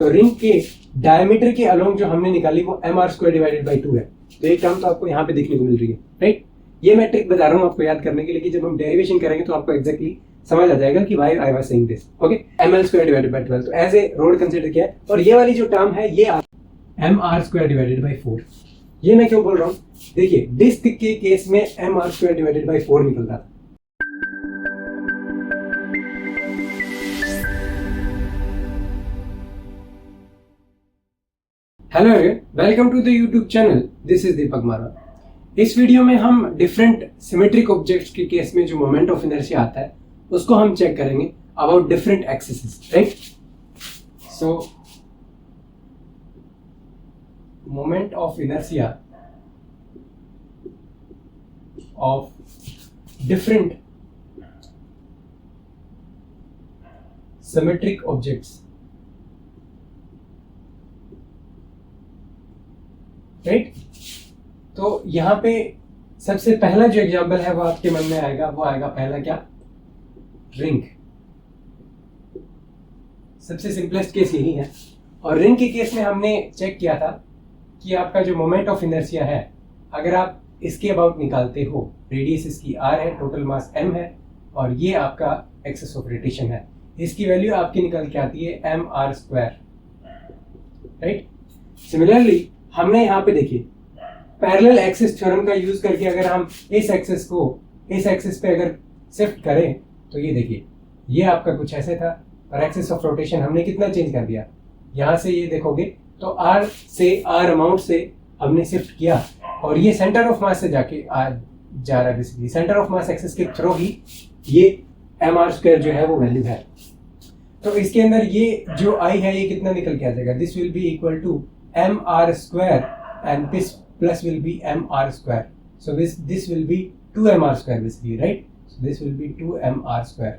तो रिंग के डायमीटर के अलोंग जो हमने निकाली वो mr² डिवाइडेड बाई 2 है। तो एक टर्म तो आपको यहाँ पे देखने को मिल रही है, राइट। ये मैं ट्रिक बता रहा हूँ आपको याद करने के लिए कि जब हम डेरिवेशन करेंगे तो आपको एक्जैक्टली समझ आ जाएगा कि why I was saying this. Okay, ml² divided by 12 तो एज ए रोड कंसीडर किया है। और ये वाली जो टर्म है ये mr² डिवाइडेड बाई 4। ये मैं क्यों बोल रहा हूँ, देखिए डिस्क के केस में mr² डिवाइडेड बाई 4 निकल रहा था। Hello everyone, welcome to the YouTube channel. This is Deepak Marwa. इस वीडियो में हम डिफरेंट सिमेट्रिक ऑब्जेक्ट्स के केस में जो मोमेंट ऑफ इनर्शिया आता है उसको हम चेक करेंगे about different axis, right. So moment of inertia of different symmetric objects, right. तो यहां पे सबसे पहला जो एग्जांपल है वो आपके मन में आएगा, वो आएगा पहला क्या, रिंग। सबसे सिंपलेस्ट केस यही है। और रिंग के केस में हमने चेक किया था कि आपका जो मोमेंट ऑफ इनर्शिया है, अगर आप इसके अबाउट निकालते हो, रेडियस इसकी r है, टोटल मास m है और ये आपका एक्सिस ऑफ रोटेशन है, इसकी वैल्यू आपकी निकल के आती है mr², राइट। सिमिलरली हमने यहाँ पे देखिए पैरेलल एक्सिस थ्योरम का यूज करके अगर हम इस एक्सिस को इस एक्सिस पे अगर शिफ्ट करें तो ये देखिए ये आपका कुछ ऐसे था और एक्सिस ऑफ रोटेशन हमने कितना चेंज कर दिया, यहाँ से ये देखोगे तो r से r अमाउंट से हमने शिफ्ट किया और ये सेंटर ऑफ मास से जाके जा रहा है। Basically centre of mass axis के थ्रू ही ये mr² जो है वो वैल्यू है। तो इसके अंदर ये जो i है ये कितना निकल के आ जाएगा, this will be equal to mr² and this plus will be mr². So this will be 2mr² basically, right? So this will be 2mr².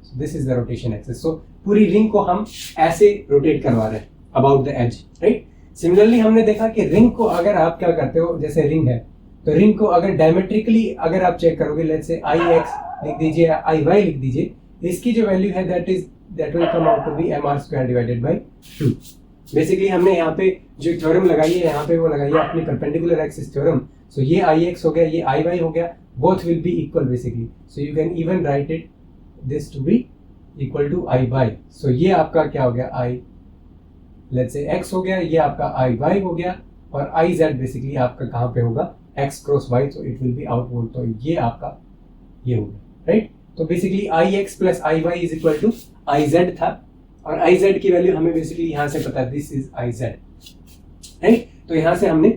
So this is the rotation axis. So पूरी ring को हम ऐसे rotate करवा रहे हैं about the edge, right? Similarly हमने देखा कि रिंग को अगर आप क्या करते हो, जैसे रिंग है तो रिंग को अगर डायमेट्रिकली अगर आप चेक करोगे, लेट्स से ix लिख दीजिए, iy लिख दीजिए, इसकी जो वैल्यू है that will come out to be mr² divided by 2. Basically हमने यहाँ पे जो थ्योरम लगाई है यहाँ पे वो लगाई है अपनी परपेंडिकुलर एक्सिस थ्योरम। सो ये ix हो गया, ये iy हो गया, both will be equal basically. So you can even write it this to be equal to iy। So ये आपका क्या हो गया, i लेट्स से x हो गया, ये आपका iy हो गया और iz बेसिकली आपका कहाँ पे होगा, x क्रॉस y, तो इट विल बी आउटवर्ड। तो ये आपका ये हो गया, राइट। तो basically ix plus iy is equal to iz था और iz की वैल्यू हमें बेसिकली यहाँ से पता है, दिस इज iz, राइट। तो यहाँ से हमने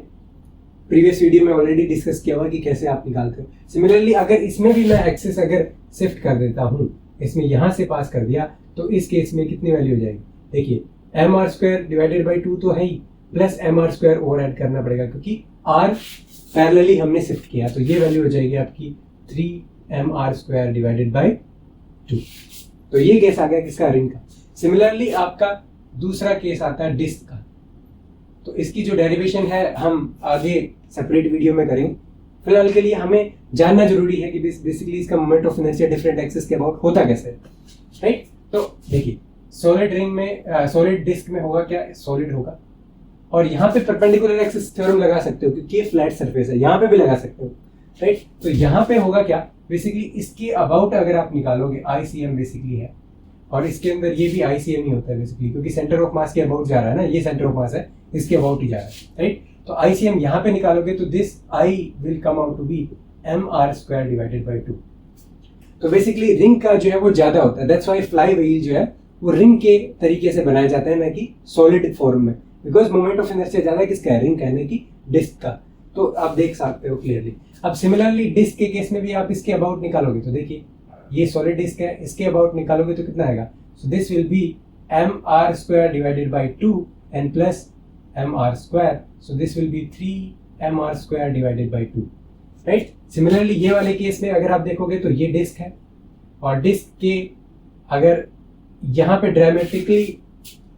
प्रीवियस वीडियो में ऑलरेडी डिस्कस किया हुआ कि कैसे आप निकालते हो। सिमिलरली अगर इसमें भी मैं एक्सिस अगर शिफ्ट कर देता हूँ, इसमें यहाँ से पास कर दिया तो इस केस में कितनी वैल्यू हो जाएगी, देखिए mr² डिवाइडेड बाई 2 तो है ही, प्लस mr² ओवर ऐड करना पड़ेगा क्योंकि r पैरेलली हमने शिफ्ट किया, तो ये वैल्यू हो जाएगी आपकी 3mr² डिवाइडेड बाई 2। तो ये केस आ गया किसका, रिंग का। सिमिलरली आपका दूसरा केस आता है डिस्क का। तो इसकी जो डेरिवेशन है हम आगे सेपरेट वीडियो में करेंगे। फिलहाल के लिए हमें जानना जरूरी है कि बेसिकली इसका moment of inertia different axis के अबाउट होता कैसे है, राइट। तो देखिए सॉलिड रिंग में सॉलिड डिस्क में होगा क्या, सॉलिड होगा और यहाँ पे परपेंडिकुलर एक्सिस थ्योरम लगा सकते हो क्योंकि ये फ्लैट सरफेस है, यहाँ पे भी लगा सकते हो, राइट। तो यहाँ पे होगा क्या, बेसिकली इसके अबाउट अगर आप निकालोगे ICM बेसिकली है और इसके अंदर ये भी ICM ही होता है बेसिकली क्योंकि सेंटर ऑफ मास के अबाउट जा रहा है ना, ये सेंटर ऑफ मास है, इसके अबाउट ही जा रहा है, राइट। तो ICM यहाँ पे निकालोगे तो this I will come out to be mr² divided by 2। तो बेसिकली रिंग का जो है वो ज्यादा होता है, दैट्स व्हाई फ्लाई व्हील जो है वो रिंग के तरीके से बनाया जाता है, ना कि सॉलिड फॉर्म में, बिकॉज मोमेंट ऑफ इनर्शिया ज्यादा किसका है, रिंग कहने की डिस्क का। तो आप देख सकते हो क्लियरली। अब सिमिलरली डिस्क के केस में भी आप इसके अबाउट निकालोगे तो देखिए ये सॉलिड डिस्क है, इसके अबाउट निकालोगे तो कितना आएगा, so this will B mr² divided by 2 and plus mr², so this will B 3mr² divided by 2, right. Similarly ये वाले केस में अगर आप देखोगे तो ये डिस्क है और डिस्क के अगर यहाँ पे ड्रामेटिकली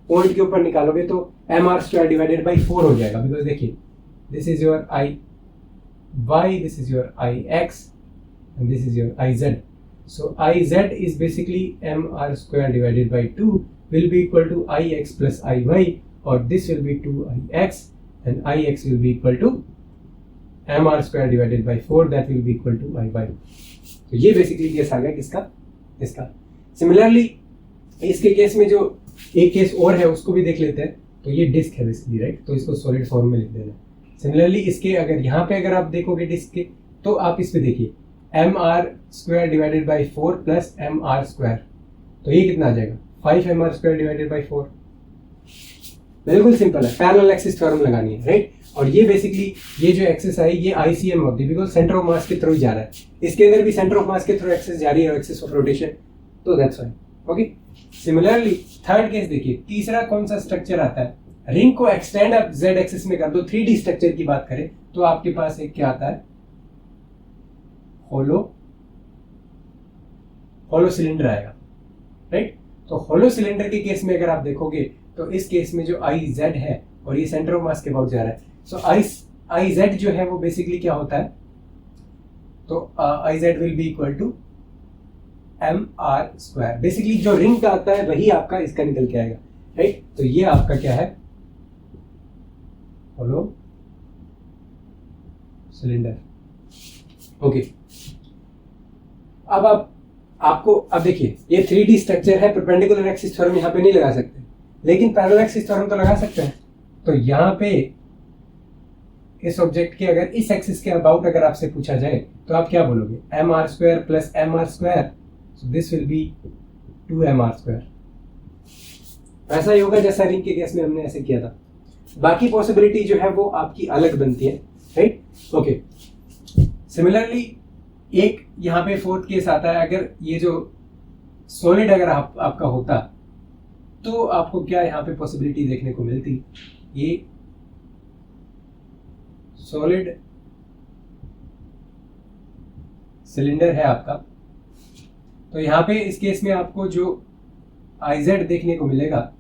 पॉइंट के ऊपर निकालोगे तो mr² डिवाइडेड बाई 4 हो जाएगा, बिकॉज देखिए this is your iy, this is your ix and this is your iz. So iz is basically mr² divided by 2 will be equal to ix plus iy, और this will be 2ix and ix will be equal to mr square divided by 4, that will be equal to iy. तो ये basically case आ गया किसका, इसका. Similarly इसके case में जो एक केस और है उसको भी देख लेते हैं. तो ये डिस्क है बेसिकली, राइट, तो इसको सॉलिड फॉर्म में लिख देना. सिमिलरली इसके अगर यहाँ पे अगर आप देखोगे डिस्क के, तो आप इस पे देखिए mr square divided by 4 plus mr square, तो ये कितना आ जाएगा 5mr स्क्वायर डिवाइडेड बाई 4. बिल्कुल सिंपल है, पैरेलल एक्सिस थ्योरम लगानी है, राइट. और ये बेसिकली ये जो एक्सिस है ये ICM होती है बिकॉज सेंटर ऑफ मास के थ्रू जा रहा है. इसके अंदर भी सेंटर ऑफ मास के थ्रू एक्सिस जा रही है, एक्सिस ऑफ रोटेशन, तो that's why. Okay. Similarly third case देखिए, तीसरा कौन सा स्ट्रक्चर आता है, रिंग को एक्सटेंड आप z एक्सिस में कर दो. 3D स्ट्रक्चर की बात करें तो आपके पास एक क्या आता है, होलो सिलेंडर आएगा, राइट. तो होलो सिलेंडर के केस में अगर आप देखोगे तो इस केस में जो IZ है और ये सेंटर ऑफ मास के अबाउट जा रहा है, सो IZ जो है वो बेसिकली क्या होता है, तो IZ will be equal to mr square. Basically जो रिंग का आता है वही आपका इसका निकल के आएगा, राइट. तो ये आपका क्या है, होलो सिलेंडर. ओके. अब आपको अब देखिए ये 3D स्ट्रक्चर है, परपेंडिकुलर एक्सिस थ्योरम यहाँ पे नहीं लगा सकते, लेकिन पैरेलल एक्सिस थ्योरम तो लगा सकते हैं. तो यहाँ पे इस ऑब्जेक्ट के अगर इस एक्सिस के अबाउट अगर आपसे पूछा जाए तो आप क्या बोलोगे, mr square plus mr square, so this will B 2mr square. ऐसा ही होगा जैसा रिंग के केस में हमने ऐसे किया था. बाकी पॉसिबिलिटी जो है वो आपकी अलग बनती है, राइट. ओके. सिमिलरली एक यहाँ पे फोर्थ केस आता है, अगर ये जो सॉलिड अगर आपका होता तो आपको क्या यहाँ पे पॉसिबिलिटी देखने को मिलती, ये सॉलिड सिलेंडर है आपका, तो यहाँ पे इस केस में आपको जो IZ देखने को मिलेगा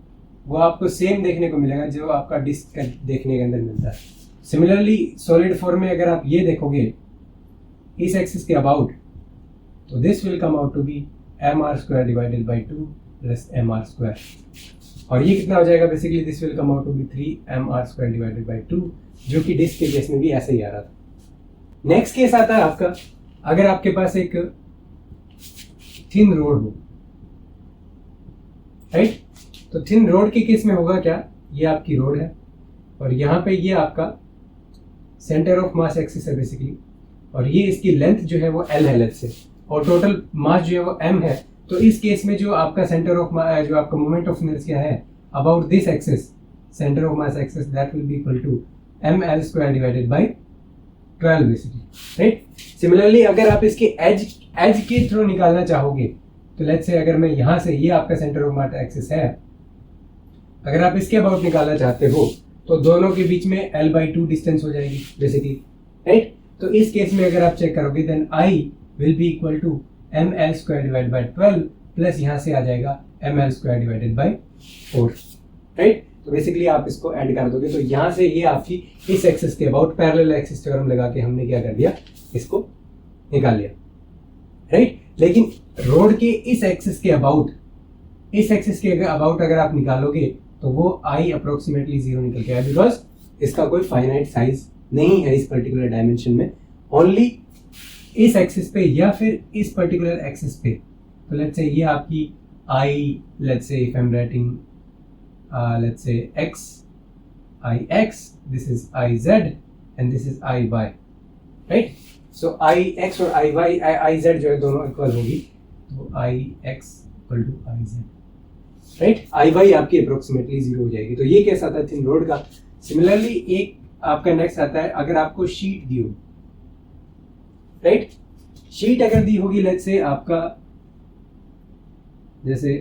वो आपको सेम देखने को मिलेगा जो आपका डिस्क का देखने के अंदर मिलता है. सिमिलरली सॉलिड फॉर्म में अगर आप ये देखोगे इस एक्सिस के अबाउट, तो this will come out to be mr square divided by 2 plus mr square, और ये कितना हो जाएगा, basically this will come out to be 3mr square divided by 2, जो कि डिस्क के केस में भी ऐसे ही आ रहा था. नेक्स्ट केस आता है आपका, अगर आपके पास एक थिन रोड हो, राइट. तो थिन रोड के केस में होगा क्या, ये आपकी रोड है और यहाँ पे ये आपका सेंटर ऑफ मास एक्सिस है बेसिकली, और ये इसकी लेंथ जो है वो L है लेंथ से, और टोटल मास जो है वो M है. तो इस केस में जो आपका सेंटर ऑफ जो आपका मोमेंट ऑफ इनर्शिया है about this axis, centre of mass axis, that will be equal to ml square divided by 12 basically, right. Similarly अगर आप इसके एज के थ्रू निकालना चाहोगे, तो लेट्स से अगर मैं यहाँ से, ये आपका सेंटर ऑफ मास एक्सिस है, अगर आप इसके अबाउट निकालना चाहते हो तो दोनों के बीच में L/2 डिस्टेंस हो जाएगी बेसिकली, राइट. तो इस केस में अगर आप चेक करोगे then I will be equal to ml square divided by 12 plus यहाँ से आ जाएगा ml square divided by 4, right. तो बेसिकली आप इसको ऐड कर दोगे तो यहाँ से ये आपकी इस एक्सिस के अबाउट पैरेलल एक्सिस थ्योरम लगा के हमने क्या कर दिया, इसको निकाल लिया, राइट. लेकिन रोड के इस एक्सिस के अबाउट, इस एक्सिस के अबाउट अगर आप निकालोगे तो वो I अप्रोक्सीमेटली 0 निकल के आया, बिकॉज इसका कोई फाइनाइट साइज नहीं है इस पर्टिकुलर डायमेंशन में, ओनली इस एक्सिस पे या फिर इस पर्टिकुलर एक्सिस पे. तो लेट्स से ये आपकी I, let's say if I am writing let's say ix, this is IZ and this is IY, right. So IX और IZ जो है दोनों इक्वल होगी, तो IX equal to IZ, right. IY आपकी अप्रोक्सीमेटली 0 हो जाएगी. तो ये केस आता है थिन रोड का. सिमिलरली एक आपका नेक्स्ट आता है, अगर आपको शीट दी हो, राइट. शीट अगर दी होगी लेट्स से आपका जैसे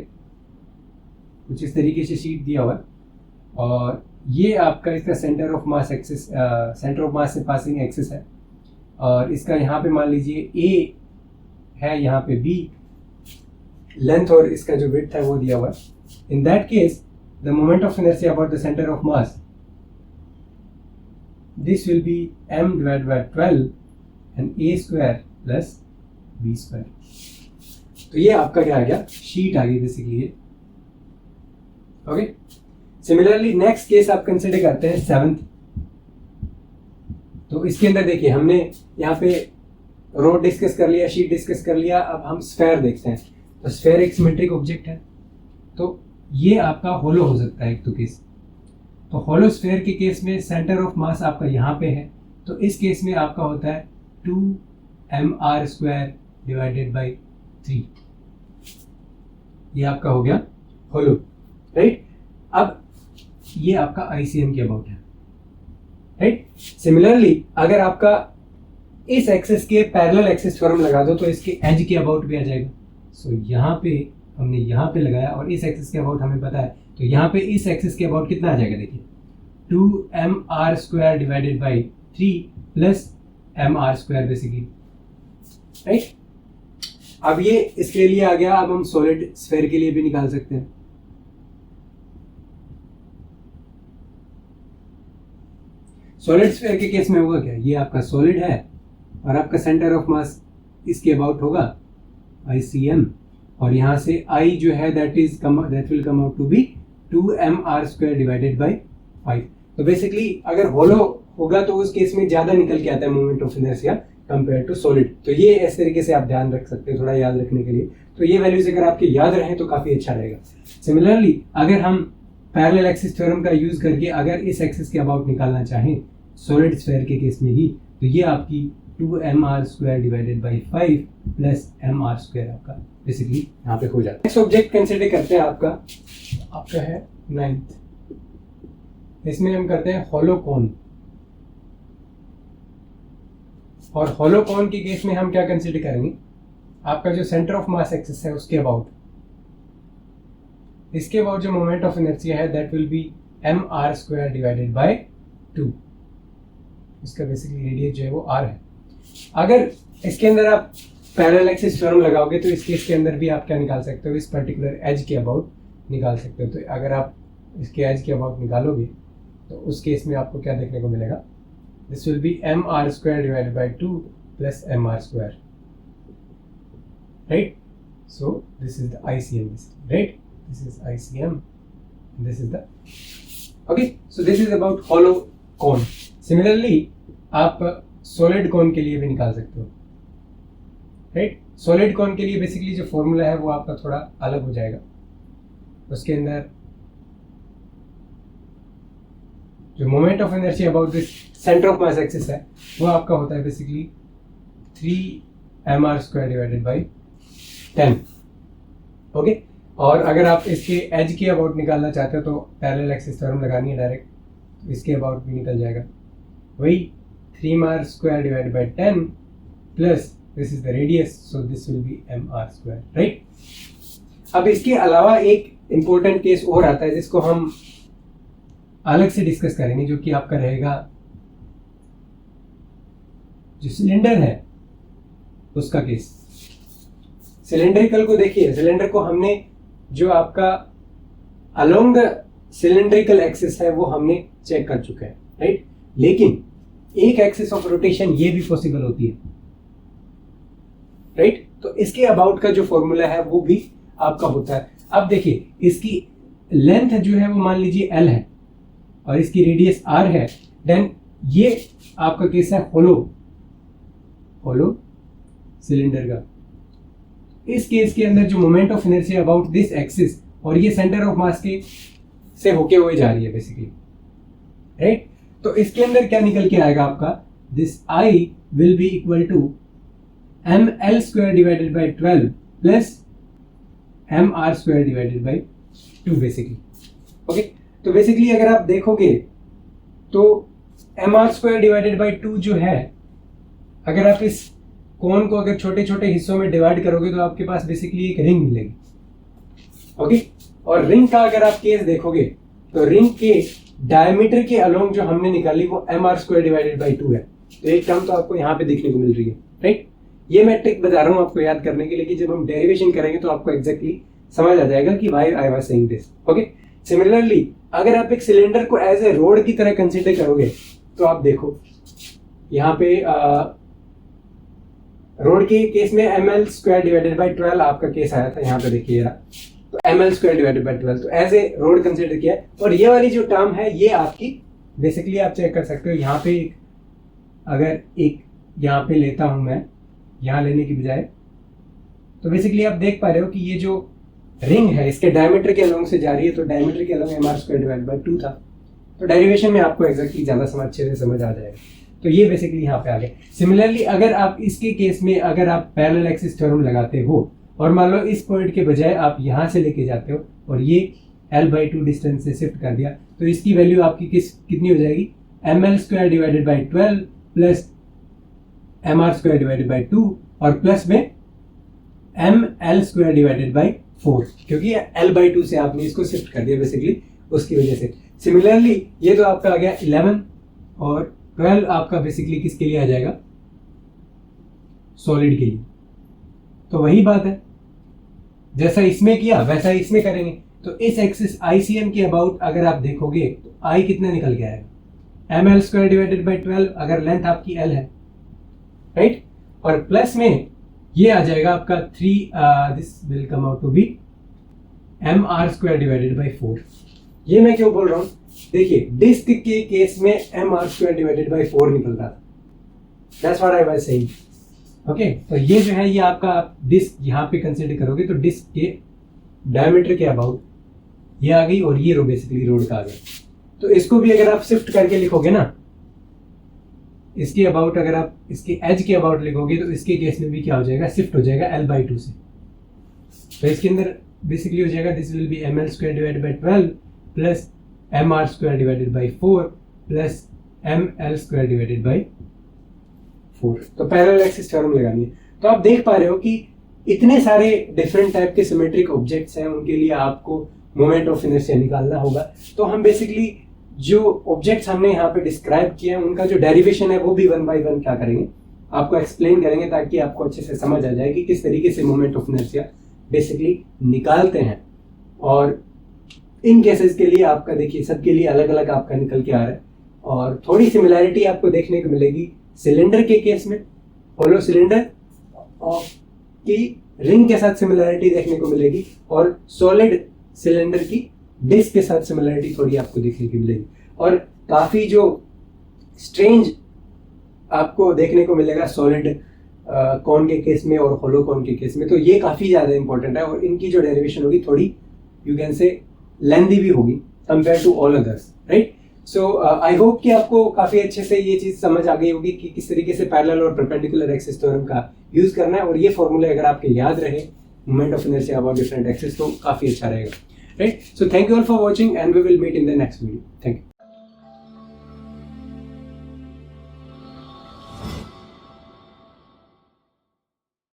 कुछ इस तरीके से शीट दिया हुआ है, और ये आपका इसका centre of mass axis, centre of मास से पासिंग एक्सिस है, और इसका यहाँ पे मान लीजिए A है, यहाँ पे B लेंथ और इसका जो विड्थ है वो दिया हुआ है. In that case the moment of inertia about the centre of mass, this will be m divided by 12 and a square plus b square. तो ये आपका क्या आ गया, शीट आ गई basically. Okay, similarly next case आप कंसिडर करते हैं 7th। तो इसके अंदर देखिए हमने यहाँ पे रोड डिस्कस कर लिया, शीट डिस्कस कर लिया, अब हम स्फेयर देखते हैं। तो स्फेयर एक सिमेट्रिक ऑब्जेक्ट है, तो ये आपका होलो हो सकता है एक तो केस। तो होलो स्फेयर के केस में सेंटर ऑफ मास आपका यहाँ पे है, तो इस केस में आपका होता है 2mr² डिवाइडेड बाई 3। ये आपका हो गया होलो, राइट। अब ये आपका ICM के अबाउट है, राइट। सिमिलरली अगर आपका इस एक्सिस के पैरेलल एक्सिस थ्योरम लगा दो तो इसके एज के अबाउट भी आ जाएगा। सो यहाँ पे हमने यहाँ पे लगाया और इस एक्सिस के अबाउट हमें पता है, तो यहाँ पे इस एक्सिस के अबाउट कितना आ जाएगा, देखिए 2mr² divided by 3 plus mr² basically, right. अब ये इसके लिए आ गया। अब हम सॉलिड स्फेयर के लिए भी निकाल सकते हैं। सॉलिड स्फीयर के केस में होगा क्या, ये आपका सॉलिड है और आपका सेंटर ऑफ मास इसके अबाउट होगा ICM, और यहाँ से I जो है that will come out to be 2mr² divided by 5। तो बेसिकली अगर होलो होगा तो उस केस में ज्यादा निकल के आता है moment of inertia compare to solid. तो ये इस तरीके से आप ध्यान रख सकते हैं थोड़ा याद रखने के लिए। तो ये वैल्यूज अगर आपके याद रहे तो काफी अच्छा रहेगा। सिमिलरली अगर हम पैरेलल एक्सिस थ्योरम का यूज करके अगर इस एक्सिस के अबाउट निकालना चाहें सॉलिड स्फीयर के केस में ही, तो ये आपकी 2mr² divided by 5 plus mr² आपका बेसिकली यहाँ पे हो जाता है। नेक्स्ट ऑब्जेक्ट कंसिडर करते हैं आपका है 9th। इसमें हम करते हैं होलो कोन, और होलो कोन के केस में हम क्या कंसिडर करेंगे, आपका जो सेंटर ऑफ मास एक्सिस है उसके अबाउट, इसके अबाउट जो मोमेंट ऑफ इनर्शिया है that will B mr² divided by 2। इसका बेसिकली रेडियस जो है वो r है। अगर इसके अंदर आप पैरेलल एक्सिस थ्योरम लगाओगे तो इस केस के अंदर भी आप क्या निकाल सकते हो, इस पर्टिकुलर एज के अबाउट निकाल सकते हो। तो अगर आप इसके एज के अबाउट निकालोगे तो उस केस में आपको क्या देखने को मिलेगा, this will B mr² divided by 2 plus mr², right. So this is the ICM, right. This is ICM and this is the okay. So this is about hollow cone. Similarly आप solid cone के लिए भी निकाल सकते हो, right? Solid cone के लिए basically जो फॉर्मूला है वो आपका थोड़ा अलग हो जाएगा। उसके अंदर जो moment of inertia about this centre of mass axis है वो आपका होता है basically 3mr² divided by 10, okay. और अगर आप इसके एज के अबाउट निकालना चाहते हो तो पैरेलल एक्सिस थ्योरम लगानी है डायरेक्ट, तो इसके अबाउट भी निकल जाएगा वही 3mr² divided by 10 plus this is the radius, so this will B mr², right. अब इसके अलावा एक इंपॉर्टेंट केस और आता है जिसको हम अलग से डिस्कस करेंगे, जो कि आपका रहेगा जो सिलेंडर है उसका केस। सिलेंड्रिकल को देखिए, सिलेंडर को हमने जो आपका अलोंग द सिलेंड्रिकल एक्सिस है वो हमने चेक कर चुका है, राइट। लेकिन एक एक्सिस ऑफ रोटेशन ये भी पॉसिबल होती है, राइट। तो इसके अबाउट का जो फॉर्मूला है वो भी आपका होता है। अब देखिए इसकी लेंथ जो है वो मान लीजिए L है और इसकी रेडियस R है, देन ये आपका केस है होलो सिलेंडर का। इस केस के अंदर जो moment of inertia about this axis और ये सेंटर ऑफ मास के से होके हुए जा रही है बेसिकली, राइट। तो इसके अंदर क्या निकल के आएगा आपका, this I will be equal to ml² divided by 12 plus mr² divided by 2 basically, okay. तो बेसिकली अगर आप देखोगे तो mr² डिवाइडेड बाय 2 जो है, अगर आप इस कोन को अगर छोटे छोटे हिस्सों में डिवाइड करोगे तो आपके पास बेसिकली एक रिंग मिलेगी, ओके। और रिंग का अगर आप केस देखोगे तो रिंग के डायमीटर के अलोंग जो हमने निकाली वो mr² डिवाइडेड बाय 2 है। तो एक टर्म तो आपको यहाँ पे देखने को मिल रही है, राइट। ये मैं ट्रिक बता रहा हूँ आपको याद करने के लिए कि जब हम डेरिवेशन करेंगे तो आपको एग्जैक्टली समझ आ जाएगा कि why I was saying this, okay. Similarly अगर आप एक सिलेंडर को एज ए रोड की तरह कंसिडर करोगे तो आप देखो यहाँ पे रोड के केस में ml² डिवाइडेड बाय 12 आपका केस आया था। यहाँ पे देखिए तो ml² डिवाइडेड बाय 12, तो एज ए रोड कंसिडर किया है। और ये वाली जो टर्म है ये आपकी बेसिकली आप चेक कर सकते हो, यहाँ पे अगर एक यहाँ पे लेता हूँ मैं, यहाँ लेने की बजाय, तो बेसिकली आप देख पा रहे हो कि ये जो रिंग है इसके डायमीटर के अलोंग से जा रही है, तो डायमीटर के अलोंग mr² डिवाइडेड बाय 2 था। तो डेरिवेशन में आपको एग्जैक्टली ज़्यादा अच्छे से समझ आ जाएगा। तो ये बेसिकली यहाँ पे आ गया। सिमिलरली अगर आप इसके केस में अगर आप पैरेलल एक्सिस थ्योरम लगाते हो और मान लो इस पॉइंट के बजाय आप यहाँ से लेके जाते हो और ये l/2 डिस्टेंस से शिफ्ट कर दिया, तो इसकी वैल्यू आपकी कितनी हो जाएगी, ml² divided by 12 plus mr² divided by 2 और प्लस में ml² डिवाइडेड बाय 4, क्योंकि l/2 से आपने इसको शिफ्ट कर दिया बेसिकली उसकी वजह से। सिमिलरली ये तो आपका आ गया 11 और 12 आपका बेसिकली किसके लिए आ जाएगा, सॉलिड के लिए। तो वही बात है, जैसा इसमें किया वैसा इसमें करेंगे। तो इस एक्सिस ICM के अबाउट अगर आप देखोगे तो I कितना निकल के आएगा, ml² डिवाइडेड बाय 12 अगर लेंथ आपकी l है, राइट, और प्लस में ये आ जाएगा आपका 3, this will come out to be mr² divided by 4। ये मैं क्यों बोल रहा हूँ, देखिए डिस्क के केस में mr² डिवाइडेड बाय 4 निकल रहा था, that's what I was saying. Okay, तो ये जो है ये आपका डिस्क यहाँ पे कंसीडर करोगे तो डिस्क के डायमीटर के अबाउट ये आ गई और ये रो बेसिकली रोड का आ गया। तो इसको भी अगर आप शिफ्ट करके लिखोगे ना, इसके अबाउट अगर आप इसके एज के अबाउट लिखोगे तो इसके केस में भी क्या हो जाएगा, शिफ्ट हो जाएगा l/2 से। तो इसके अंदर बेसिकली हो जाएगा this will B ml² divided by 12 plus mr² divided by 4 plus ml² divided by 4। तो पैरेलल एक्सिस थ्योरम लगानी है। तो आप देख पा रहे हो कि इतने सारे डिफरेंट टाइप के सिमेट्रिक ऑब्जेक्ट्स हैं, उनके लिए आपको मोमेंट ऑफ इनर्शिया निकालना होगा। तो हम बेसिकली जो ऑब्जेक्ट्स हमने यहाँ पे डिस्क्राइब किए हैं उनका जो डेरिवेशन है वो भी 1 बाय 1 क्या करेंगे, आपको एक्सप्लेन करेंगे ताकि आपको अच्छे से समझ आ जाए कि किस तरीके से मोमेंट ऑफ इनर्शिया बेसिकली निकालते हैं। और इन केसेस के लिए आपका देखिए सबके लिए अलग अलग आपका निकल के आ रहा है। और थोड़ी सिमिलैरिटी आपको देखने को मिलेगी सिलेंडर के केस में, होलो सिलेंडर की रिंग के साथ सिमिलैरिटी देखने को मिलेगी और सॉलिड सिलेंडर की डिस्क के साथ सिमिलैरिटी थोड़ी आपको देखने को मिलेगी। और काफ़ी जो स्ट्रेंज आपको देखने को मिलेगा सॉलिड कॉन के केस में और होलो कॉन के केस में, तो ये काफ़ी ज़्यादा इंपॉर्टेंट है और इनकी जो डेरिवेशन होगी थोड़ी यू कैन से लेंथी भी होगी compare to all others, right. So I hope कि आपको काफ़ी अच्छे से ये चीज़ समझ आ गई होगी कि किस तरीके से पैरेलल और परपेंडिकुलर एक्सिस थ्योरम का यूज़ करना है। और ये फॉर्मूले अगर आपके याद रहे moment of inertia about different axis तो काफ़ी अच्छा रहेगा, right. So thank you all for watching and we will meet in the next video. Thank you.